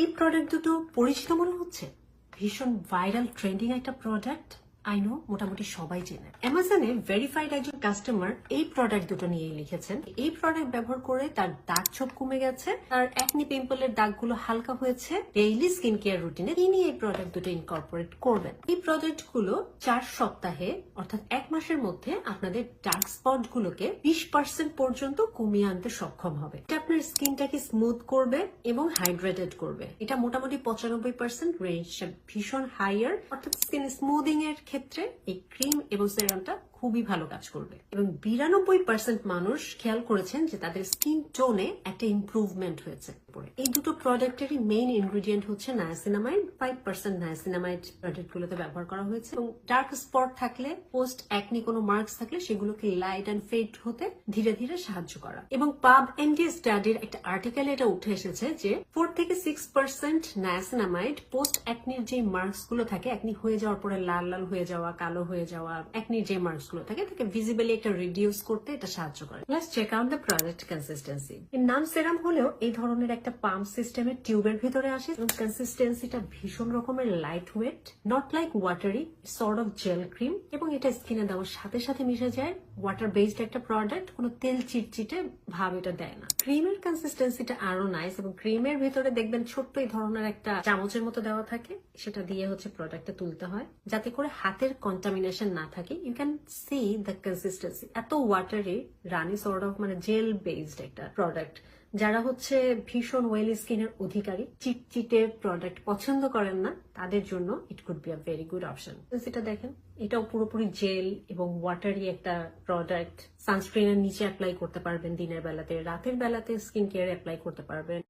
এই প্রোডাক্ট দুটো পরিচিত মনে হচ্ছে, ভীষণ ভাইরাল ট্রেন্ডিং একটা প্রোডাক্ট। আই নো মোটামুটি সবাই চেনে। অ্যামাজনে ভেরিফাইড একজন কাস্টমার এই প্রোডাক্ট দুটো নিয়ে লিখেছেন এই প্রোডাক্ট ব্যবহার করে তার দাগ ছোপ কমে গেছে, তার অ্যাকনি পিম্পলের দাগগুলো হালকা হয়েছে। ডেইলি স্কিন কেয়ার রুটিনে তিনি এই প্রোডাক্ট দুটো ইনকর্পোরেট করবেন। এই প্রোডাক্ট গুলো 4 সপ্তাহে অর্থাৎ 1 মাসের মধ্যে আপনাদের ডার্ক স্পট গুলোকে 20% পর্যন্ত কমিয়ে আনতে সক্ষম হবে। এটা আপনার স্কিনটাকে স্মুথ করবে এবং হাইড্রেটেড করবে। এটা মোটামুটি 95% রেঞ্জ, ভীষণ হাইয়ার, অর্থাৎ স্কিন স্মুদিং এর ক্ষেত্রে এই ক্রিম এবং সেরামটা খুবই ভালো কাজ করবে। এবং 92% মানুষ খেয়াল করেছেন যে তাদের স্কিন টোনে একটা ইমপ্রুভমেন্ট হয়েছে। এই দুটো প্রোডাক্টেরই মেইন ইনগ্রেডিয়েন্ট হচ্ছে নায়াসিনামাইড। 5% নায়াসিনামাইড প্রোডাক্ট গুলোতে ব্যবহার করা হয়েছে এবং ডার্ক স্পট থাকলে, পোস্ট অ্যাকনি কোনো মার্কস থাকলে সেগুলোকে লাইট অ্যান্ড ফেড হতে ধীরে ধীরে সাহায্য করা। এবং PubMed স্টাডির একটা আর্টিকেলে এটা উঠে এসেছে যে 4 থেকে 6% নায়াসিনামাইড পোস্ট অ্যাকনির যে মার্কস গুলো থাকে, অ্যাকনি হয়ে যাওয়ার পরে লাল লাল হয়ে যাওয়া, কালো হয়ে যাওয়া, অ্যাকনির যে মার্কস গুলো থাকে তাকে ভিজিবলি একটা রিডিউস করতে এটা সাহায্য করে। Let's check out the product consistency. এর নাম সেরাম হলেও এই ধরনের একটা পাম্প সিস্টেমের টিউবের ভিতরে আসে এবং কনসিস্টেন্সিটা ভীষণ রকমের light weight, not like watery, sort of jail cream. এবং এটা স্কিনে দেওয়ার সাথে সাথে মিশে যায়। ওয়াটার বেসড একটা প্রোডাক্ট, কোনো তেল চিটচিটে ভাব এটা দেয় না। ক্রিমের কনসিস্টেন্সিটা আরো নাইস এবং ক্রিমের ভিতরে দেখবেন ছোট্ট এই ধরনের একটা চামচের মতো দেওয়া থাকে, সেটা দিয়ে হচ্ছে প্রোডাক্টটা তুলতে হয় যাতে করে হাতের কন্টামিনেশন না থাকে। You can see the consistency, এত ওয়াটারি, রানি সর্ট অফ মানে জেল বেসড একটা প্রোডাক্ট। যারা হচ্ছে ভীষণ ওয়েলি স্কিনের অধিকারী, চিটচিটে প্রোডাক্ট পছন্দ করেন না, তাদের জন্য it could be a very good option. এটা দেখেন, এটাও পুরোপুরি জেল এবং ওয়াটারি একটা প্রোডাক্ট। সানস্ক্রিনের নিচে অ্যাপ্লাই করতে পারবেন দিনের বেলাতে, রাতের বেলাতে স্কিন কেয়ার অ্যাপ্লাই করতে পারবেন।